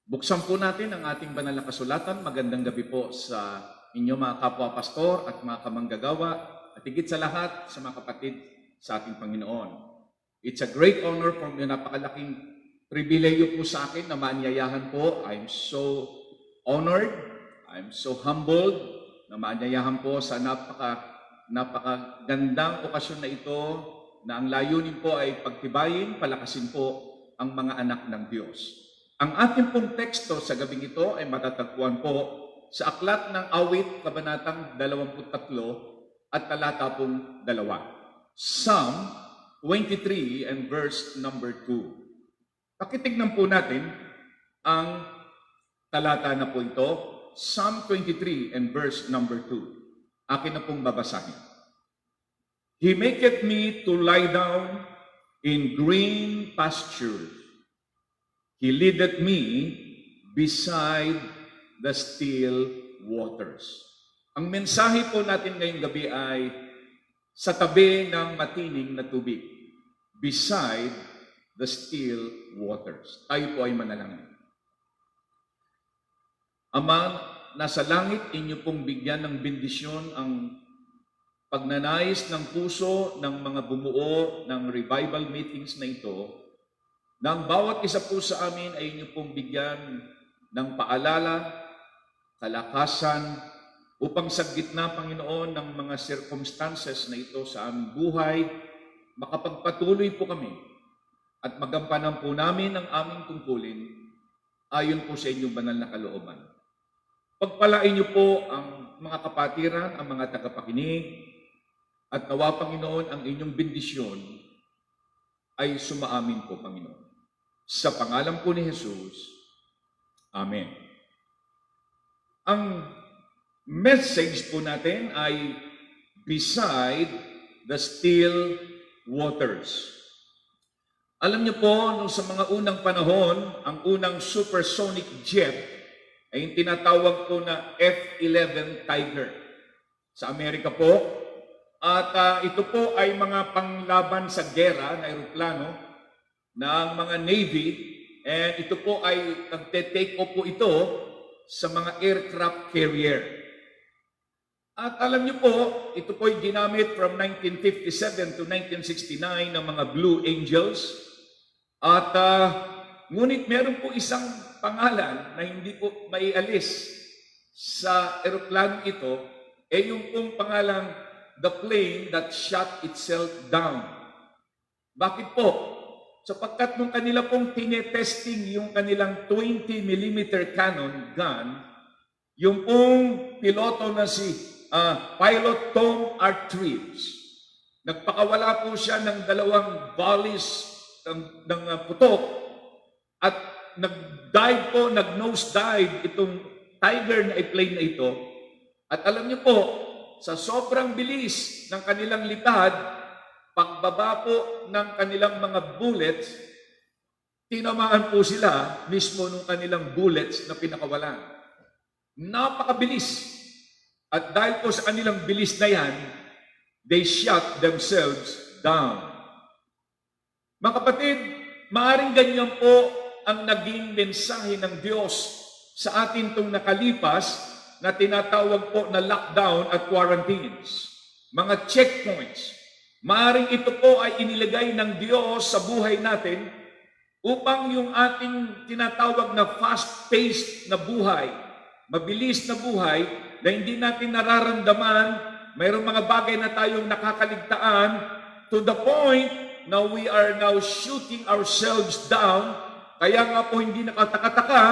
Buksan po natin ang ating banal na kasulatan. Magandang gabi po sa inyo mga kapwa-pastor at mga kamanggagawa at higit sa lahat sa mga kapatid sa ating Panginoon. It's a great honor for me, napakalaking pribileyo po sa akin na maanyayahan po. I'm so honored, I'm so humbled na maanyayahan po sa napakagandang okasyon na ito na ang layunin po ay pagtibayin, palakasin po ang mga anak ng Diyos. Ang ating pong teksto sa gabing ito ay matatagpuan po sa Aklat ng Awit, Kabanatang 23 at talata pong 2. Psalm 23 and verse number 2. Pakitignan po natin ang talata na po ito, Psalm 23 and verse number 2. Akin na pong babasahin. He maketh me to lie down in green pastures. He leadeth me beside the still waters. Ang mensahe po natin ngayong gabi ay sa tabi ng matining na tubig. Beside the still waters. Tayo po ay manalangin. Ama, nasa langit, inyo pong bigyan ng bendisyon ang pagnanais ng puso ng mga bumuo ng revival meetings na ito, nang bawat isa po sa amin ay inyo pong bigyan ng paalala, kalakasan, upang sa gitna, Panginoon, ng mga circumstances na ito sa aming buhay, makapagpatuloy po kami at magampanan po namin ang aming tungkulin ayon po sa inyong banal na kalooban. Pagpalain niyo po ang mga kapatiran, ang mga tagapakinig, at nawa, Panginoon, ang inyong bendisyon ay sumaamin po, Panginoon. Sa pangalan po ni Jesus, Amen. Ang message po natin ay beside the still waters. Alam niyo po, nung sa mga unang panahon, ang unang supersonic jet ay yung tinatawag po na F-11 Tiger sa Amerika po. At ito po ay mga panglaban sa gera na aeroplano ng mga Navy, and ito po ay nagte-take off po ito sa mga aircraft carrier. At alam niyo po, ito po ay ginamit from 1957 to 1969 ng mga Blue Angels. At ngunit meron po isang pangalan na hindi po maialis sa aeroplano ito, yung pong pangalang the plane that shot itself down. Bakit po? Sapagkat nung kanila pong tinetesting yung kanilang 20mm cannon gun, yung pong piloto na si Pilot Tom Artreves, nagpakawala po siya ng 2 volleys ng putok at nag-dive po, nag-nose dive itong Tiger na plane na ito. At alam niyo po, sa sobrang bilis ng kanilang lipad, pagbaba po ng kanilang mga bullets, tinamaan po sila mismo ng kanilang bullets na pinakawalan. Napakabilis. At dahil po sa kanilang bilis na yan, they shot themselves down. Mga kapatid, maaaring ganyan po ang naging mensahe ng Diyos sa atin itong nakalipas na tinatawag po na lockdown at quarantines. Mga checkpoints. Maaaring ito po ay inilagay ng Diyos sa buhay natin upang yung ating tinatawag na fast-paced na buhay, mabilis na buhay, na hindi natin nararamdaman, mayroong mga bagay na tayong nakakaligtaan to the point na we are now shooting ourselves down. Kaya nga po hindi nakatakataka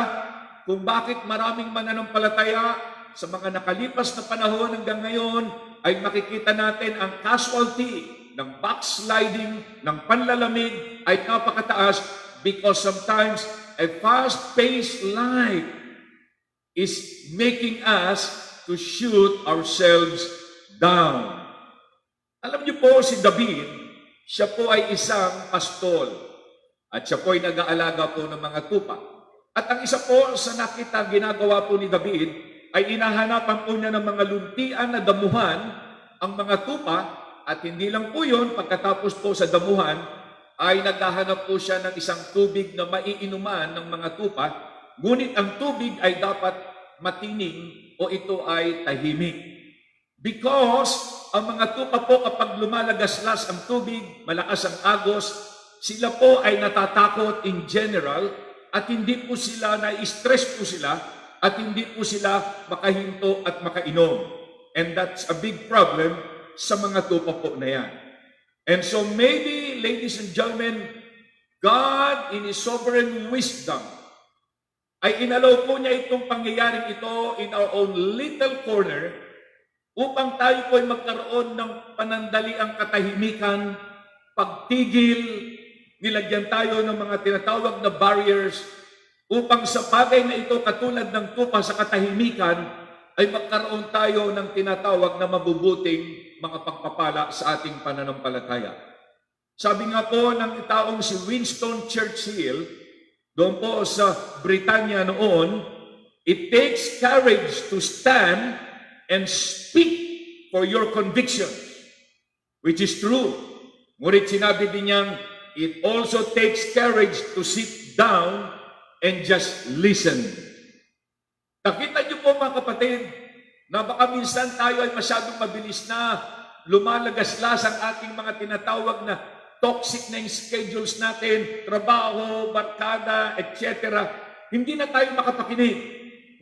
kung bakit maraming mananampalataya sa mga nakalipas na panahon hanggang ngayon ay makikita natin ang casualty ng backsliding, ng panlalamig ay napakataas because sometimes a fast-paced life is making us to shoot ourselves down. Alam niyo po si David, siya po ay isang pastol at siya po ay nag-aalaga po ng mga tupa. At ang isa po sa nakita ginagawa po ni David ay inahanapan po niya ng mga luntian na damuhan ang mga tupa. At hindi lang po yun, pagkatapos po sa damuhan, ay naghahanap po siya ng isang tubig na maiinuman ng mga tupa Ngunit ang tubig ay dapat matining o ito ay tahimik. Because ang mga tupa po kapag lumalagaslas ang tubig, malakas ang agos, sila po ay natatakot in general at hindi po sila, na-stress po sila at hindi po sila makahinto at makainom. And that's a big problem sa mga tupa po na yan. And so maybe, ladies and gentlemen, God in His sovereign wisdom ay inalaw po niya itong pangyayaring ito in our own little corner upang tayo po ay magkaroon ng panandaliang katahimikan, pagtigil, nilagyan tayo ng mga tinatawag na barriers upang sa bagay na ito katulad ng tupa sa katahimikan ay magkaroon tayo ng tinatawag na mabubuting mga pagpapala sa ating pananampalataya. Sabi nga po ng taong si Winston Churchill, doon po sa Britanya noon, it takes courage to stand and speak for your convictions, which is true. Ngunit sinabi din niyang, it also takes courage to sit down and just listen. Nakita niyo po mga kapatid, na baka minsan tayo ay masyadong mabilis na lumalagaslas ang ating mga tinatawag na toxic na yung schedules natin, trabaho, barkada, etc. Hindi na tayo makapakinig.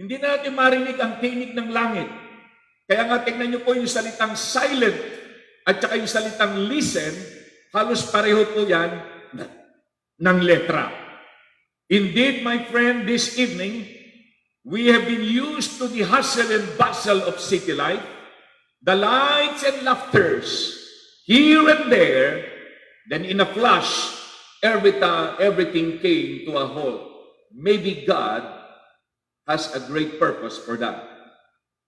Hindi na natin marinig ang tinig ng langit. Kaya nga tingnan niyo po yung salitang silent at saka yung salitang listen, halos pareho po yan ng letra. Indeed, my friend, this evening, we have been used to the hustle and bustle of city life, the lights and laughters, here and there. Then in a flash, everything came to a halt. Maybe God has a great purpose for that.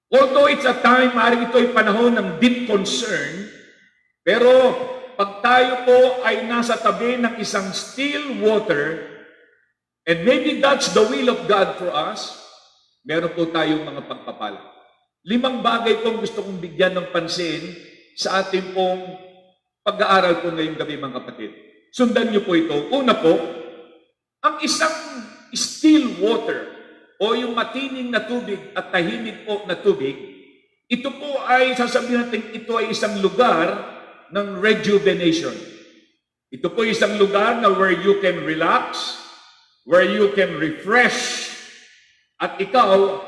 Although it's a time, maaaring ito ay panahon ng deep concern, pero pag tayo po ay nasa tabi ng isang still water, and maybe that's the will of God for us, meron po tayong mga pagpapala. 5 bagay pong gusto kong bigyan ng pansin sa ating pong pag-aaral po ngayong gabi mga kapatid. Sundan niyo po ito. Una po, ang isang still water o yung matining na tubig at tahimik po na tubig, ito po ay, sasabihin natin, ito ay isang lugar ng rejuvenation. Ito po ay isang lugar na where you can relax, where you can refresh, at ikaw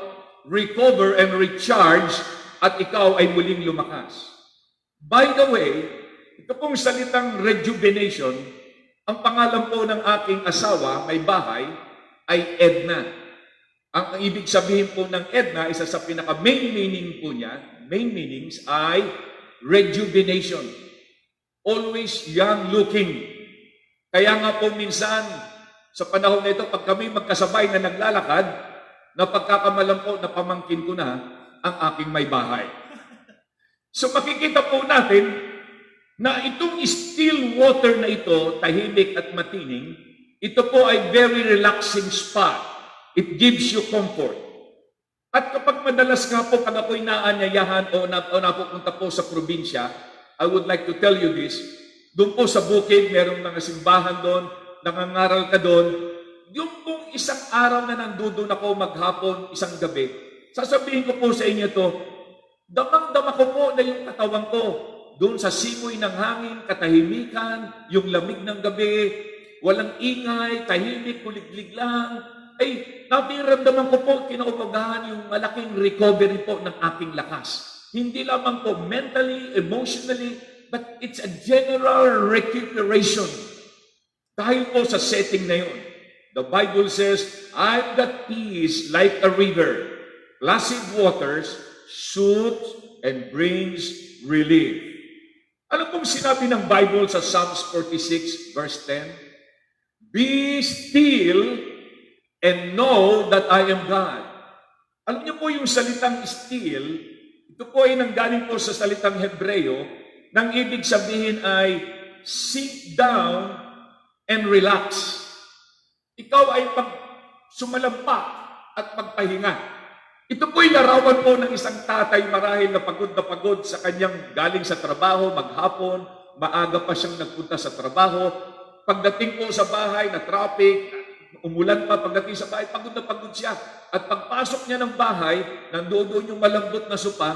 recover and recharge, at ikaw ay muling lumakas. By the way, ito pong salitang rejuvenation, ang pangalan po ng aking asawa, may bahay, ay Edna. Ang ibig sabihin po ng Edna, isa sa pinaka-main meaning po niya, main meanings ay rejuvenation. Always young looking. Kaya nga po minsan, sa panahon na ito, pag kami magkasabay na naglalakad, napagkakamalan po na pamangkin ko na ang aking may bahay. So makikita po natin na itong still water na ito, tahimik at matining, ito po ay very relaxing spot. It gives you comfort. At kapag madalas nga po, pag ako'y naanyayahan o napupunta po sa probinsya, I would like to tell you this, doon po sa bukid, merong mga simbahan doon, nangangaral ka doon, yung pong isang araw na nandoon ako maghapon, isang gabi, sasabihin ko po sa inyo to, damang-dama ko po na yung katawan ko, doon sa simoy ng hangin, katahimikan, yung lamig ng gabi, walang ingay, tahimik, kuliglig lang, ay napiramdaman ko po, kinaumagahan yung malaking recovery po ng aking lakas. Hindi lamang po mentally, emotionally, but it's a general recuperation. Dahil po sa setting na yun. The Bible says, I've got peace like a river. Placid waters soothes and brings relief. Ano pong sinabi ng Bible sa Psalms 46 verse 10? Be still and know that I am God. Alam niyo po yung salitang still, ito po ay nanggaling po sa salitang Hebreo, nang ibig sabihin ay sit down and relax. Ikaw ay sumalampak at magpahinga. Ito po'y larawan po ng isang tatay marahil na pagod sa kanyang galing sa trabaho, maghapon, maaga pa siyang nagpunta sa trabaho. Pagdating po sa bahay na traffic, umulan pa, pagdating sa bahay, pagod na pagod siya. At pagpasok niya ng bahay, nandoon yung malambot na sopa,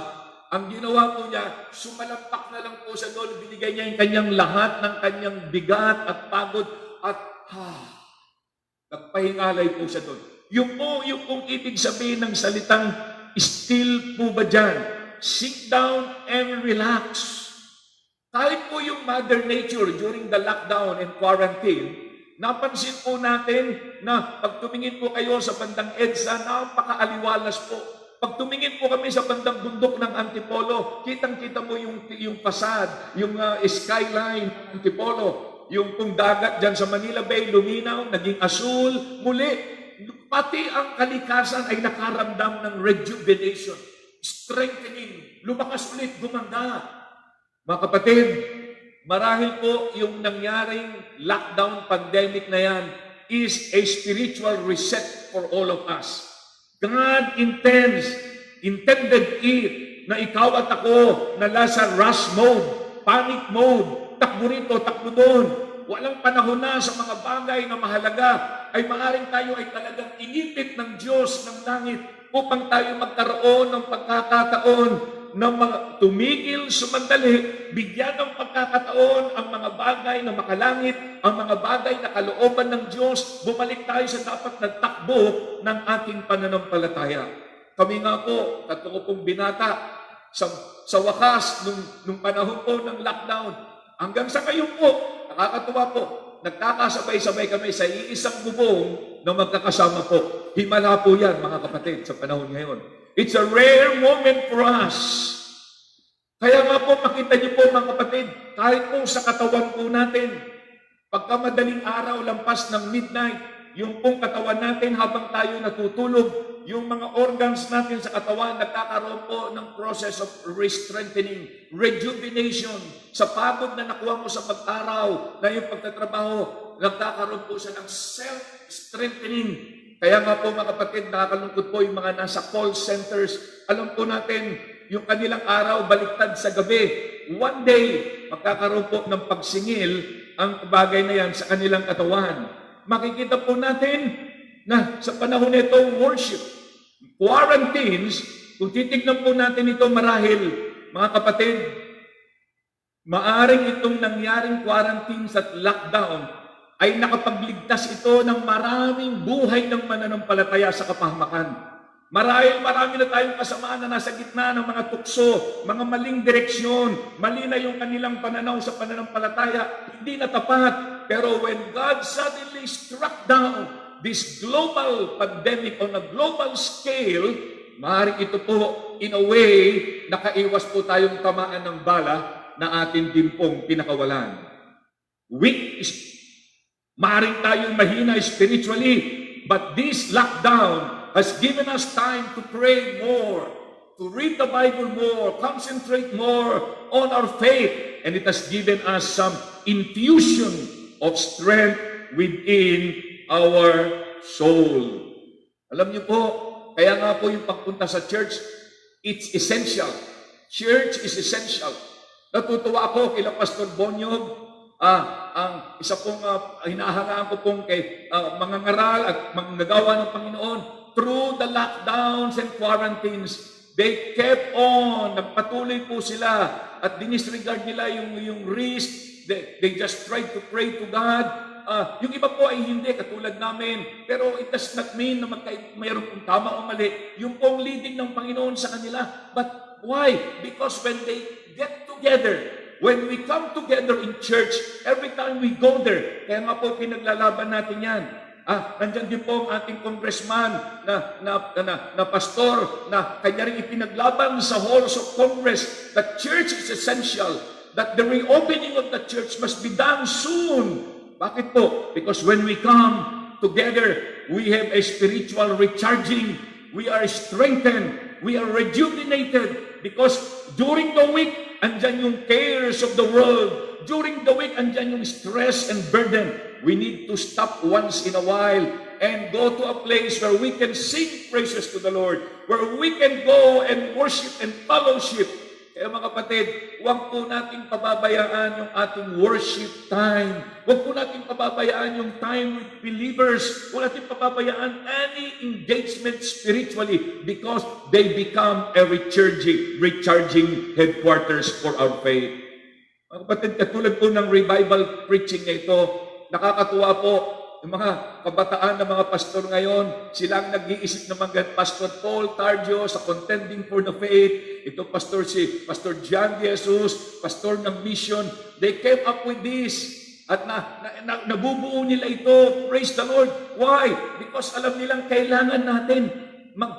ang ginawa po niya, sumalampak na lang po siya doon, binigay niya yung kanyang lahat ng kanyang bigat at pagod at nagpahingalay po siya doon. Yung pong ibig sabihin ng salitang still po ba dyan? Sit down and relax. Kahit po yung Mother Nature during the lockdown and quarantine, napansin po natin na pag tumingin po kayo sa bandang EDSA, napakaaliwalas po. Pag tumingin po kami sa bandang bundok ng Antipolo, kitang-kita mo yung fasad, yung skyline ng Antipolo, yung pong dagat dyan sa Manila Bay, luminaw, naging asul, muli. Pati ang kalikasan ay nakaramdam ng rejuvenation, strengthening, lumakas ulit, gumanda. Mga kapatid, marahil po yung nangyaring lockdown pandemic na yan is a spiritual reset for all of us. God intended it na ikaw at ako na nasa rush mode, panic mode, takbo rito, takbo doon. Walang panahon na sa mga bagay na mahalaga ay maaaring tayo ay talagang inipit ng Diyos ng langit upang tayo magkaroon ng pagkakataon na tumigil, sumandali, bigyan ng pagkakataon ang mga bagay na makalangit, ang mga bagay na kalooban ng Diyos, bumalik tayo sa dapat na takbo ng ating pananampalataya. Kami nga po, tatlo pong binata, sa wakas, nung panahon po ng lockdown, hanggang sa ngayon po, nakakatuwa po, nagkakasabay-sabay kami sa iisang bubong na magkakasama po. Himala po yan, mga kapatid, sa panahon ngayon. It's a rare moment for us. Kaya nga po, makita niyo po, mga kapatid, kahit po sa katawan po natin, pagka madaling araw, lampas ng midnight, yung pong katawan natin habang tayo natutulog, yung mga organs natin sa katawan, nagkakaroon po ng process of re-strengthening, rejuvenation. Sa pagod na nakuha mo sa pag-araw, na yung pagtatrabaho, nagkakaroon po siya ng self-strengthening. Kaya nga po, mga kapatid, nakakalungkot po yung mga nasa call centers. Alam po natin, yung kanilang araw baliktad sa gabi. One day, magkakaroon po ng pagsingil ang bagay na yan sa kanilang katawan. Makikita po natin na sa panahon nito, worship, quarantines, kung titignan po natin ito marahil, mga kapatid, maaring itong nangyaring quarantines at lockdown ay nakapagligtas ito ng maraming buhay ng mananampalataya sa kapahamakan. Marahil marami na tayong kasamaan na nasa gitna ng mga tukso, mga maling direksyon, mali na yung kanilang pananaw sa pananampalataya, hindi na tapat. Pero when God suddenly struck down this global pandemic on a global scale, maaaring ito po, in a way, nakaiwas po tayong tamaan ng bala na atin din pong pinakawalan. Maaaring tayong mahina spiritually, but this lockdown has given us time to pray more, to read the Bible more, concentrate more on our faith, and it has given us some infusion of strength within our soul. Alam niyo po, kaya nga po yung pagpunta sa church, it's essential. Church is essential. Natutuwa ako kila Pastor Bonyog, ang isa pong hinahangaan ko pong kay mga ngaral at mga nagawa ng Panginoon, through the lockdowns and quarantines, they kept on, nagpatuloy po sila at dinisregard nila yung risk, they just tried to pray to God. Yung iba po ay hindi, katulad namin, pero it does not mean na mayroon pong tama o mali, yung pong leading ng Panginoon sa kanila. But why? Because when they get together, when we come together in church, every time we go there, kaya nga po pinaglalaban natin yan. Nandyan din po ang ating congressman na pastor na kanya rin ipinaglaban sa halls of Congress that church is essential, that the reopening of the church must be done soon. Bakit po? Because when we come together, we have a spiritual recharging, we are strengthened, we are rejuvenated, because during the week, andyan yung cares of the world. During the week, andyan yung stress and burden. We need to stop once in a while and go to a place where we can sing praises to the Lord, where we can go and worship and fellowship. Kaya mga kapatid, huwag po nating pababayaan yung ating worship time. Huwag po nating pababayaan yung time with believers. Huwag nating pababayaan any engagement spiritually because they become a recharging headquarters for our faith. Mga kapatid, katulad po ng revival preaching na ito, nakakatuwa po. Yung mga kabataan ng mga pastor ngayon, sila ang nag-iisip naman gan Pastor Paul Tardio sa Contending for the Faith. Ito Pastor John De Jesus, pastor ng Mission. They came up with this. At nabubuo nila ito. Praise the Lord. Why? Because alam nilang kailangan natin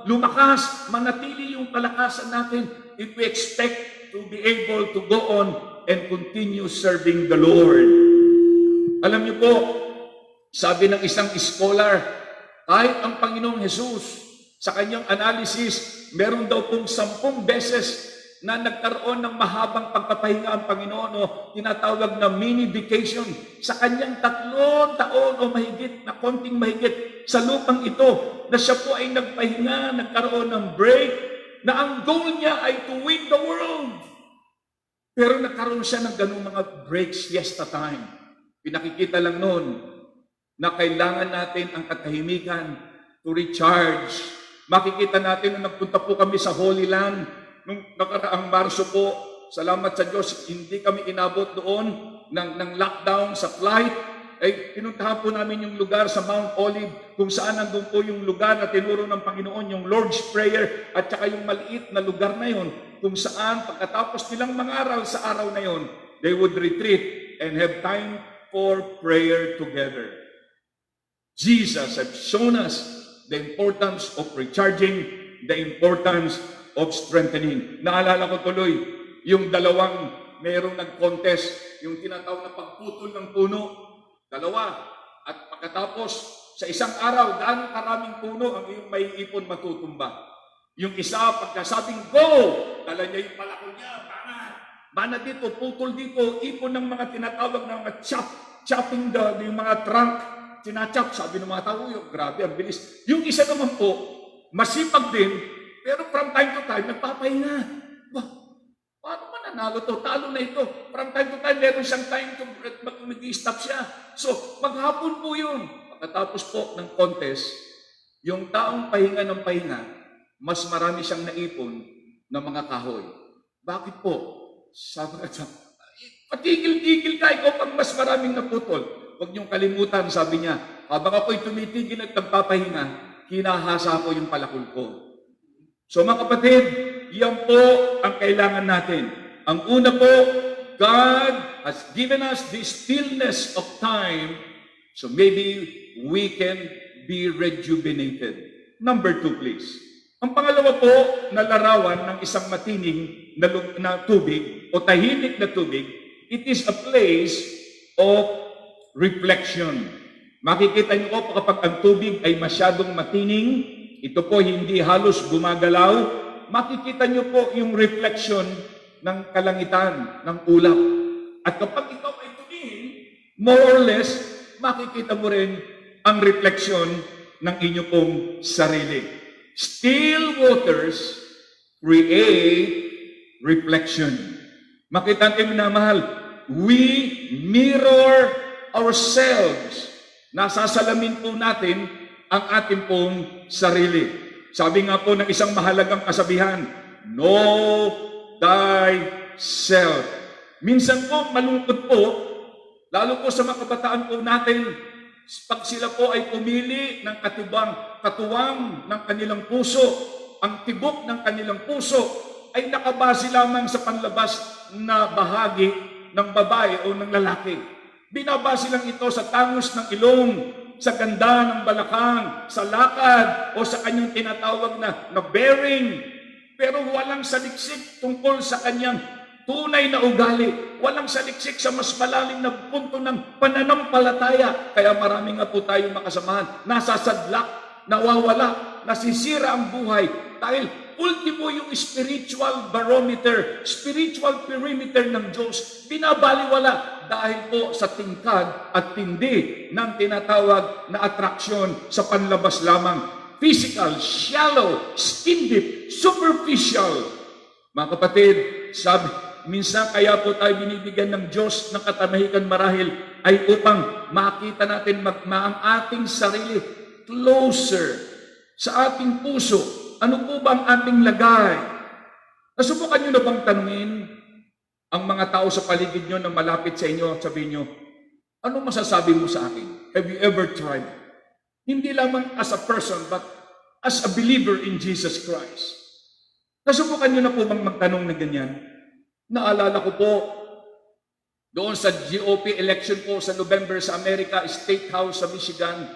lumakas, manatili yung kalakasan natin if we expect to be able to go on and continue serving the Lord. Alam niyo po, sabi ng isang scholar, kahit ang Panginoong Jesus sa kanyang analysis, meron daw pong 10 beses na nagkaroon ng mahabang pagpapahinga ang Panginoon o tinatawag na mini vacation sa kanyang 3 taon o mahigit na konting mahigit sa lupang ito na siya po ay nagpahinga, nagkaroon ng break na ang goal niya ay to win the world. Pero nagkaroon siya ng ganung mga breaks, siesta time. Pinakikita lang noon na kailangan natin ang katahimikan to recharge. Makikita natin na nagpunta po kami sa Holy Land nung nakaraang Marso po. Salamat sa Diyos, hindi kami inabot doon ng lockdown sa flight. Ay pinuntahan po namin yung lugar sa Mount Olive kung saan nandun po yung lugar na tinuro ng Panginoon, yung Lord's Prayer at saka yung maliit na lugar na yon kung saan pagkatapos nilang mangaral sa araw na yon, they would retreat and have time for prayer together. Jesus has shown us the importance of recharging, the importance of strengthening. Naalala ko tuloy, yung dalawang mayroong nag-contest, yung tinatawag na pagputol ng puno, 2. At pagkatapos, sa isang araw, gaano karaming puno ang iyong maiipon matutumba. Yung isa, pagkasabing go, dala niya yung palakol niya, bana dito, putol dito, ipon ng mga tinatawag na mga chopping yung mga trunk, sinachap, sabi ng mga tao, grabe, ang bilis. Yung isa naman po, masipag din, pero from time to time, nagpapahinga. Paano mananalo to? Talo na ito. From time to time, meron siyang time to mag-stop siya. So, maghapon po yun. Pagkatapos po ng contest, yung taong pahinga ng pahinga, mas marami siyang naipon ng mga kahoy. Bakit po? Sabi nga, patigil-tigil ka, ikaw pang mas maraming naputol. Huwag niyong kalimutan, sabi niya, habang ako'y tumitigil at nagpapahinga, hinahasa ko yung palakol ko. So mga kapatid, yan po ang kailangan natin. Ang una po, God has given us the stillness of time so maybe we can be rejuvenated. Number 2, please. Ang pangalawa po na larawan ng isang matining na tubig o tahimik na tubig, it is a place of reflection. Makikita niyo po kapag ang tubig ay masyadong matining, ito po hindi halos gumagalaw, makikita niyo po yung reflection ng kalangitan, ng ulap. At kapag ikaw ay tumingin, more or less, makikita mo rin ang reflection ng inyo pong sarili. Still waters create reflection. Makita natin na mahal, we mirror ourselves. Nasasalamin po natin ang ating pong sarili. Sabi nga po ng isang mahalagang kasabihan, know thyself. Minsan po, malungkot po, lalo po sa mga kabataan po natin, pag sila po ay pumili ng katuwang ng kanilang puso, ang tibok ng kanilang puso ay nakabase lamang sa panlabas na bahagi ng babae o ng lalaki. Binabase lang ito sa tangos ng ilong, sa ganda ng balakang, sa lakad, o sa kanyang tinatawag na bearing. Pero walang saliksik tungkol sa kanyang tunay na ugali. Walang saliksik sa mas malalim na punto ng pananampalataya. Kaya marami nga po tayong makasamahan. Nasasadlak, nawawala, nasisira ang buhay. Dahil ultimo yung spiritual barometer, spiritual perimeter ng Diyos, binabaliwala dahil po sa tingkad at tindi ng tinatawag na atraksyon sa panlabas lamang. Physical, shallow, skin deep, superficial. Mga kapatid, sabi, minsan kaya po tayo binibigyan ng Diyos ng katamahikan marahil ay upang makita natin ang ating sarili closer sa ating puso. Ano po ba ang ating lagay? Nasubukan nyo na bang tanungin ang mga tao sa paligid nyo na malapit sa inyo at sabihin nyo, ano masasabi mo sa akin? Have you ever tried? Hindi lamang as a person, but as a believer in Jesus Christ. Nasubukan nyo na po bang magtanong na ganyan? Naalala ko po, doon sa GOP election po sa November sa Amerika, State House sa Michigan,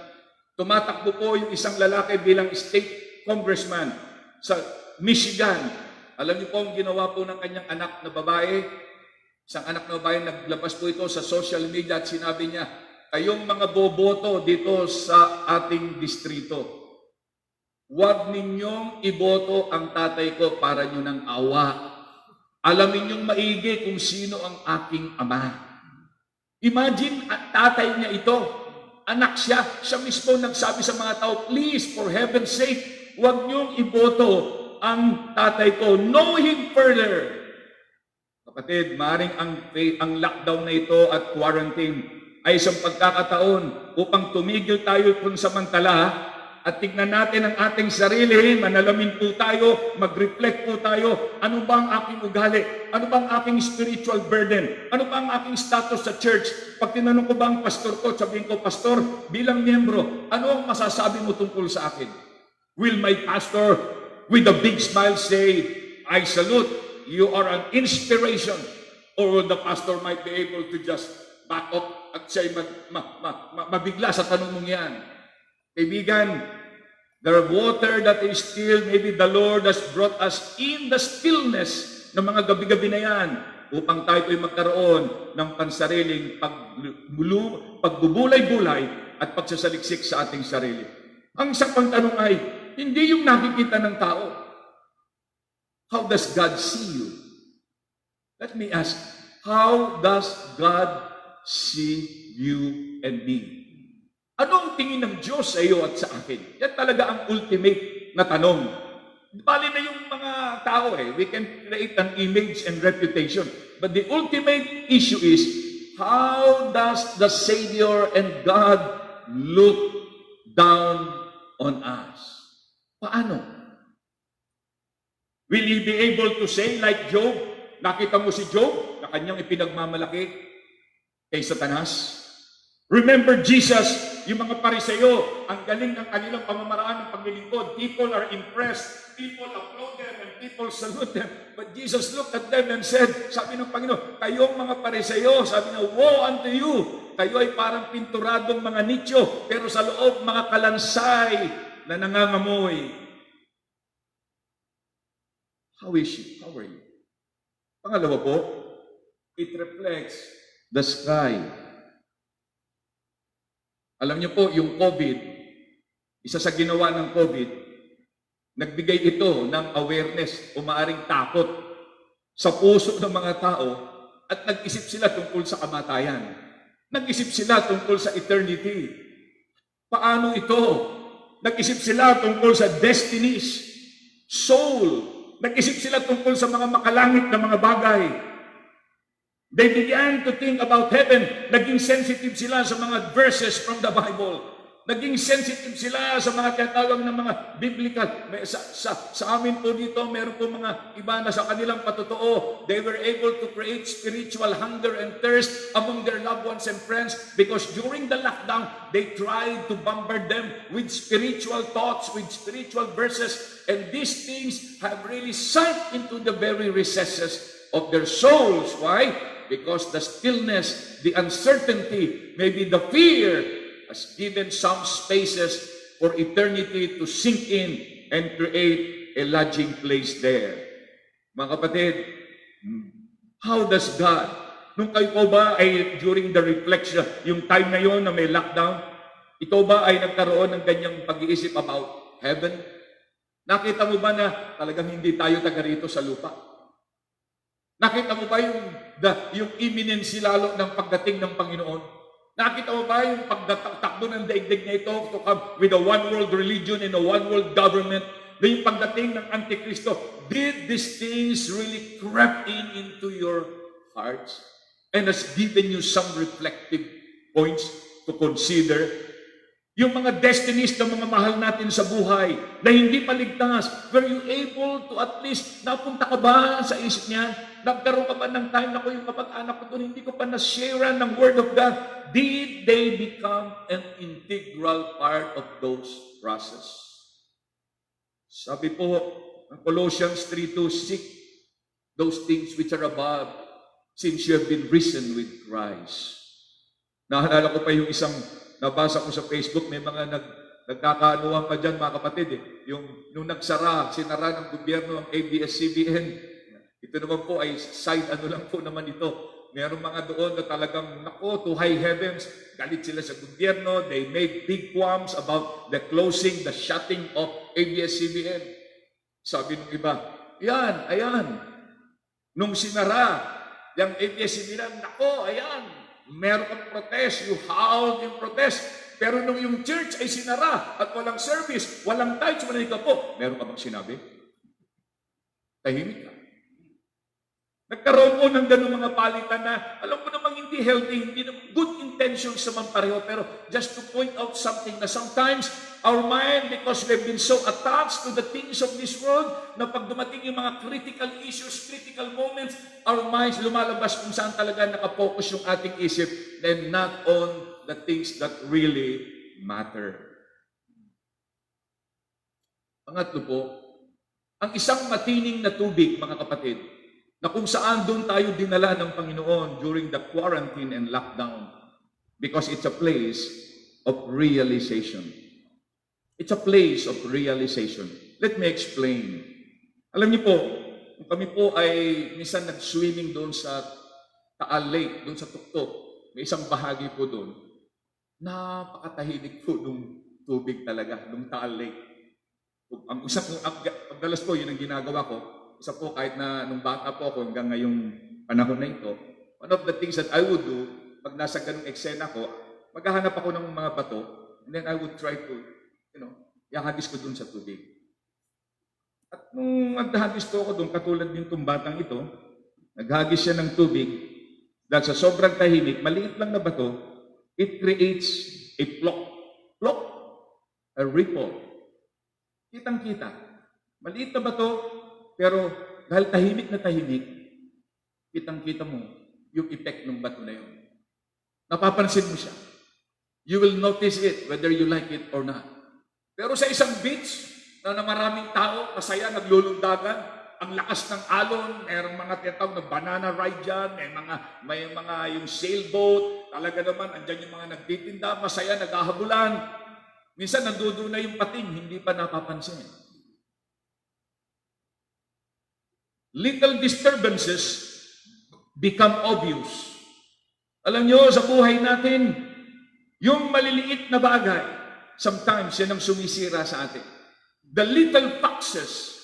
tumatakbo po yung isang lalaki bilang state congressman sa Michigan. Alam niyo po ang ginawa po ng kanyang anak na babae? Isang anak na babae, naglabas po ito sa social media at sinabi niya, kayong mga boboto dito sa ating distrito, huwag ninyong iboto ang tatay ko para nyo ng awa. Alamin niyong maigi kung sino ang aking ama. Imagine, at tatay niya ito, anak siya, siya mismo nagsabi sa mga tao, please, for heaven's sake, huwag niyong iboto ang tatay ko. Know him further. Kapatid, maring ang lockdown na ito at quarantine ay isang pagkakataon upang tumigil tayo kung samantala at tignan natin ang ating sarili, manalamin po tayo, mag-reflect po tayo, ano ba ang aking ugali? Ano ba ang aking spiritual burden? Ano ba ang aking status sa church? Pag tinanong ko ba ang pastor ko, sabihin ko, pastor, bilang miyembro, ano ang masasabi mo tungkol sa akin? Will my pastor, with a big smile, say, I salute, you are an inspiration? Or will the pastor might be able to just back up at say, mabigla sa tanong mong yan? Kaibigan, the water that is still, maybe the Lord has brought us in the stillness ng mga gabi-gabi na yan upang tayo ay magkaroon ng pansariling pagbubulay-bulay at pagsasaliksik sa ating sarili. Ang isang pang tanong ay, hindi yung nakikita ng tao. How does God see you? Let me ask, how does God see you and me? Ano ang tingin ng Diyos sa iyo at sa akin? Yan talaga ang ultimate na tanong. Bali na yung mga tao we can create an image and reputation. But the ultimate issue is, how does the Savior and God look down on us? Paano? Will He be able to say like Job? Nakita mo si Job na kanyang ipinagmamalaki kay Satanas? Remember Jesus, yung mga Pariseo, ang galing ng kanilang pamamaraan ng paglilingkod. People are impressed, people applaud them, and people salute them. But Jesus looked at them and said, sabi ng Panginoon, kayong mga Pariseo, sabi na, woe unto you! Kayo ay parang pinturadong mga nicho, pero sa loob mga kalansay na nangangamoy. How is she? How are you? Pangalawa po, it reflects the sky. Alam niyo po, yung COVID, isa sa ginawa ng COVID, nagbigay ito ng awareness o maaring takot sa puso ng mga tao at nag-isip sila tungkol sa kamatayan. Nag-isip sila tungkol sa eternity. Paano ito? Nag-isip sila tungkol sa destinies, soul. Nag-isip sila tungkol sa mga makalangit na mga bagay. They began to think about heaven. Naging sensitive sila sa mga verses from the Bible. Naging sensitive sila sa mga tinatawag ng mga biblical. Sa amin po dito, meron po mga iba na sa kanilang patotoo. They were able to create spiritual hunger and thirst among their loved ones and friends because during the lockdown, they tried to bombard them with spiritual thoughts, with spiritual verses. And these things have really sunk into the very recesses of their souls. Why? Because the stillness, the uncertainty, maybe the fear has given some spaces for eternity to sink in and create a lodging place there. Mga kapatid, how does God, nung kayo po ba ay during the reflection, yung time na yon na may lockdown, ito ba ay nagkaroon ng ganyang pag-iisip about heaven? Nakita mo ba na talagang hindi tayo taga rito sa lupa? Nakita mo ba yung imminency lalo ng pagdating ng Panginoon? Nakita mo ba yung pagtakbo ng daigdig na ito to come with a one world religion and a one world government? na yung pagdating ng Antikristo, did these things really creep into your hearts and has given you some reflective points to consider? Yung mga destinies ng mga mahal natin sa buhay na hindi paligtas, were you able to at least, napunta ka ba sa isip niya? Nagkaroon ka ba ng time na ko yung kapag-anak ko doon, hindi ko pa na-share ng Word of God? Did they become an integral part of those process? Sabi po ng Colossians 3:2, seek those things which are above, since you have been risen with Christ. Naalala ko pa yung isang nabasa ko sa Facebook, may mga nagkakaanuhan pa dyan, mga kapatid. Nung sinara ng gobyerno ang ABS-CBN, ito naman po ay side lang po naman ito. Merong mga doon na talagang, to high heavens, galit sila sa gobyerno, they made big qualms about the closing, the shutting of ABS-CBN. Sabi ng iba, ayan, nung sinara, yung ABS-CBN, ayan, meron kang protest, you howled in protest. Pero nung yung church ay sinara at walang service, walang tithes, walang ikapo, meron ka bang sinabi? Tahimik ka. Nagkaroon mo ng ganun mga palitan na, alam ko namang hindi healthy, hindi naman good intentions naman pareho, pero just to point out something na sometimes our mind, because we've been so attached to the things of this world, na pag dumating yung mga critical issues, critical moments, our minds lumalabas kung saan talaga nakapokus yung ating isip, and not on the things that really matter. Pangatlo po, ang isang matining na tubig, mga kapatid, na kung saan doon tayo dinala ng Panginoon during the quarantine and lockdown, because it's a place of realization. It's a place of realization. Let me explain. Alam niyo po, kung kami po ay minsan nag-swimming doon sa Taal Lake, doon sa Tuktok, may isang bahagi po doon, napakatahimik po nung tubig talaga, nung Taal Lake. Ang dalas po, yun ang ginagawa ko. Isa po, kahit na nung bata po ako hanggang ngayong panahon na ito, one of the things that I would do, pag nasa ganung eksena ko, maghahanap ako ng mga bato, and then I would try to, ihahagis ko dun sa tubig. At nung naghagis ko ako dun, katulad din itong batang ito, naghagis siya ng tubig, dahil sa sobrang tahimik, maliit lang na bato, it creates a plop, a ripple. Kitang-kita. Maliit na bato, pero dahil tahimik na tahimik, kitang-kita mo yung effect ng bato na yun. Napapansin mo siya. You will notice it whether you like it or not. Pero sa isang beach na maraming tao, masaya, naglulundagan, ang lakas ng alon, mayroong mga tinatawag na banana ride dyan, may mga yung sailboat, talaga naman, andyan yung mga nagtitinda, masaya, naghahabulan. Minsan nandoon na yung pating, hindi pa napapansin. Little disturbances become obvious. Alam nyo, sa buhay natin, yung maliliit na bagay, sometimes yan ang sumisira sa atin. The little foxes,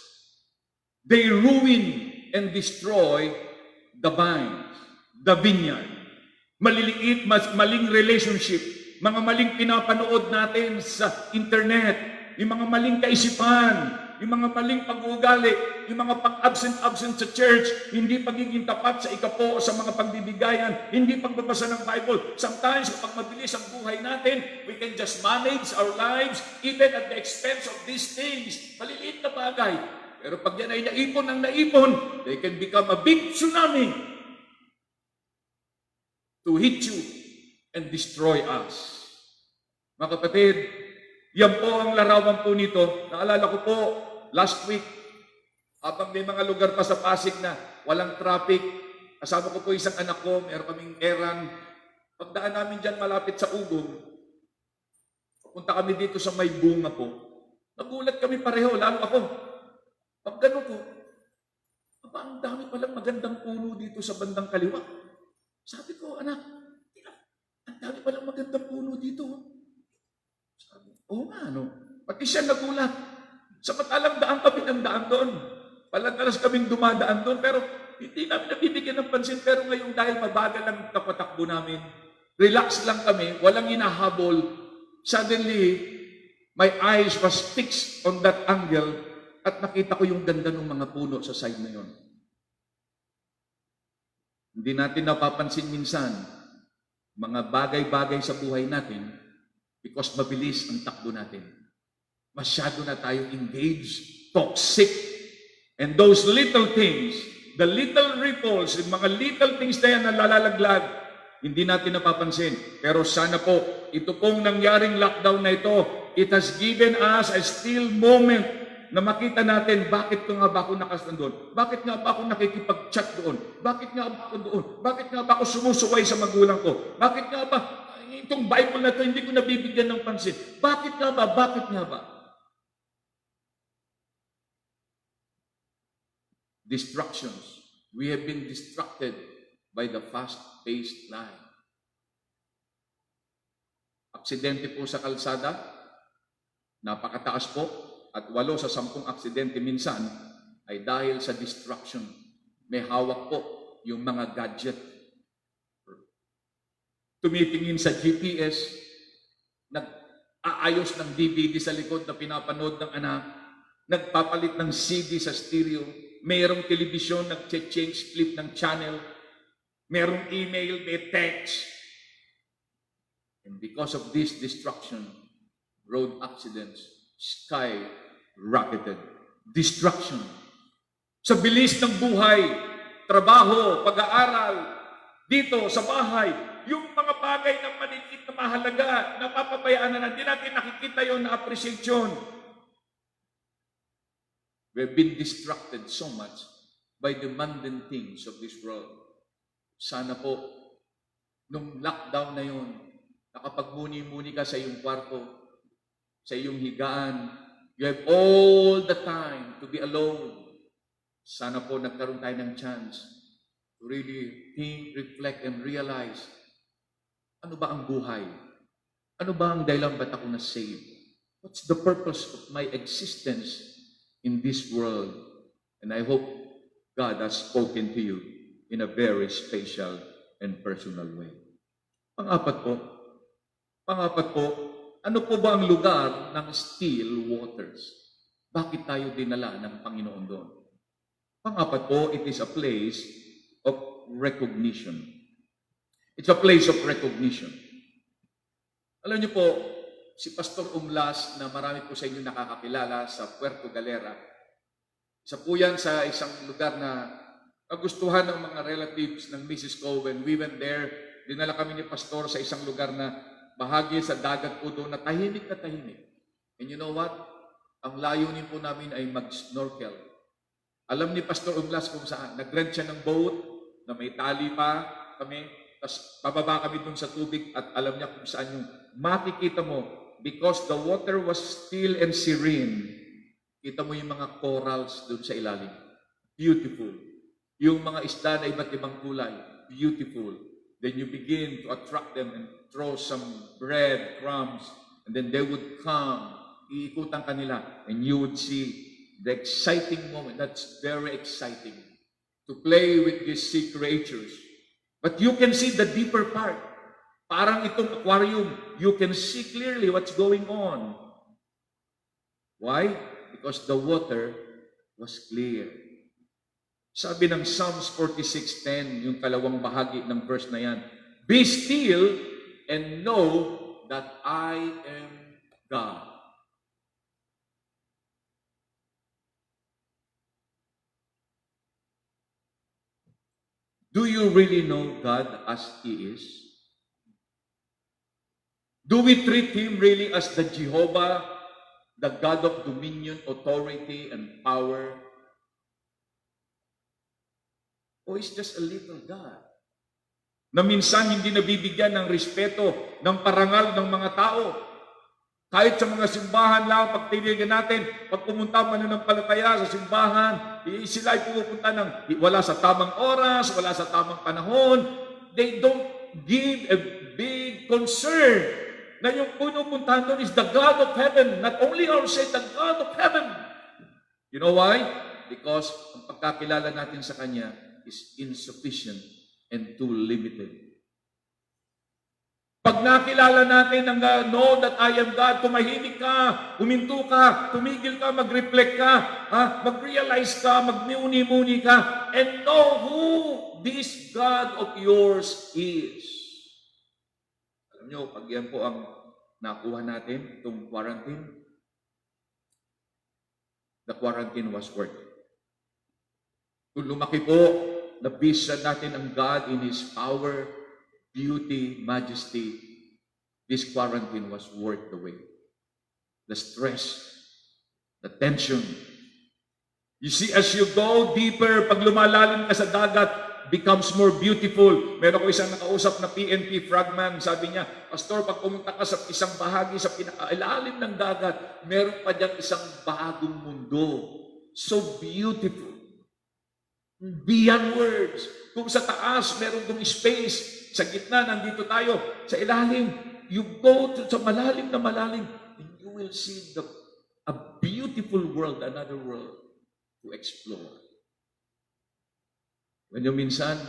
they ruin and destroy the vines, the vineyard. Maliliit, maling relationship, mga maling pinapanood natin sa internet, yung mga maling kaisipan, yung mga maling pag-uugali, yung mga pag-absent sa church, hindi pagiging tapat sa ikapo, sa mga pagbibigayan, hindi pagbabasa ng Bible. Sometimes, kapag mabilis ang buhay natin, we can just manage our lives even at the expense of these things. Maliliit na bagay. Pero pag yan ay naipon ng naipon, they can become a big tsunami to hit you and destroy us. Mga kapatid, yan po ang larawan po nito. Naalala ko po, last week, habang may mga lugar pa sa Pasig na walang traffic, kasama ko po isang anak ko, meron kaming errand. Pagdaan namin dyan malapit sa Ugong, papunta kami dito sa may bunga po. Nagulat kami pareho, lalo ako. Pag gano'n po, ang dami palang magandang puno dito sa bandang kaliwa. Sabi ko, anak, ang dami palang magandang puno dito. Sabi, oo nga, pati siya nagulat. Samantalang daan kami ng daan doon. Paladalas kaming dumadaan doon, pero hindi namin nabibigyan ng pansin. Pero ngayon dahil mabagal ang tapatakbo namin, relax lang kami, walang hinahabol. Suddenly, my eyes was fixed on that angle, at nakita ko yung ganda ng mga puno sa side na yon. Hindi natin napapansin minsan mga bagay-bagay sa buhay natin because mabilis ang takbo natin. Masyado na tayo engaged, toxic, and those little things, the little ripples, yung mga little things na yan na lalalaglag, hindi natin napapansin. Pero sana po, ito pong nangyaring lockdown na ito, it has given us a still moment na makita natin, bakit nga ba ako nakastand doon? Bakit nga ba ako nakikipag-chat doon? Bakit nga ba ako doon? Bakit nga ba ako sumusuway sa magulang ko? Bakit nga ba itong Bible na ito hindi ko nabibigyan ng pansin? Bakit nga ba? Bakit nga ba? Distractions. We have been distracted by the fast-paced life. Aksidente po sa kalsada, napakataas po, at 8 sa 10 aksidente minsan ay dahil sa distraction. May hawak po yung mga gadget. Tumitingin sa GPS, nag-aayos ng DVD sa likod na pinapanood ng anak, nagpapalit ng CD sa stereo, mayroong telebisyon, nag-change clip ng channel, mayroong email, may text. And because of this distraction, road accidents skyrocketed. Distraction. Sa bilis ng buhay, trabaho, pag-aaral, dito sa bahay, yung mga bagay na maliit na mahalaga, napapabayaan na hindi natin nakikita yon na appreciation. We've been distracted so much by the mundane things of this world. Sana po, nung lockdown na yon, nakapagmuni-muni ka sa iyong kwarto, sa iyong higaan, you have all the time to be alone. Sana po nagkaroon tayo ng chance to really think, reflect, and realize, ano ba ang buhay? Ano ba ang dahilan ba't ako na-save? What's the purpose of my existence in this world? And I hope God has spoken to you in a very special and personal way. Pangapat po, ano po ba ang lugar ng still waters? Bakit tayo dinala ng Panginoon doon? Pangapat po, it is a place of recognition. It's a place of recognition. Alam niyo po, si Pastor Umlas na marami po sa inyo nakakakilala sa Puerto Galera, isa po yan sa isang lugar na kagustuhan ng mga relatives ng Mrs. Cohen. We went there, dinala kami ni Pastor sa isang lugar na bahagi sa dagat po doon na tahimik na tahimik. And you know what? Ang layunin po namin ay mag-snorkel. Alam ni Pastor Umlas kung saan. Nag-rent siya ng boat na may tali pa kami. Tapos bababa kami doon sa tubig at alam niya kung saan yung makikita mo. Because the water was still and serene. Kita mo yung mga corals doon sa ilalim. Beautiful. Yung mga isda na iba't ibang kulay. Beautiful. Then you begin to attract them and throw some bread, crumbs, and then they would come, iikutan kanila, and you would see the exciting moment. That's very exciting to play with these sea creatures. But you can see the deeper part. Parang itong aquarium, you can see clearly what's going on. Why? Because the water was clear. Sabi ng Psalms 46:10, yung kalawang bahagi ng verse na yan, be still and know that I am God. Do you really know God as He is? Do we treat Him really as the Jehovah, the God of dominion, authority, and power? O is just a little God na minsan hindi nabibigyan ng respeto, ng parangal ng mga tao. Kahit sa mga simbahan lang, pag tinigan natin, pag pumunta mananampalataya sa simbahan, sila ay pumupunta ng wala sa tamang oras, wala sa tamang panahon. They don't give a big concern na yung pupuntahan doon is the God of heaven. Not only our saint, the God of heaven. You know why? Because ang pagkakilala natin sa Kanya is insufficient and too limited. Pag nakilala natin ang know that I am God, tumahimik ka, huminto ka, tumigil ka, mag-reflect ka, mag-realize ka, magmuni-muni ka, and know who this God of yours is. Alam nyo, pag yan po ang nakuha natin, itong quarantine, the quarantine was worth it. Kung lumaki po, nabisa natin ang God in His power, beauty, majesty, this quarantine was worth the wait. The stress, the tension. You see, as you go deeper, pag lumalalim ka sa dagat, becomes more beautiful. Meron ko isang nakausap na PNP frogman, sabi niya, Pastor, pag pumunta ka sa isang bahagi sa pinakailalim ng dagat, meron pa dyan isang bagong mundo. So beautiful. Beyond words. Kung sa taas, meron dong space. Sa gitna, nandito tayo. Sa ilalim, you go to sa malalim na malalim, and you will see a beautiful world, another world to explore. When you minsan,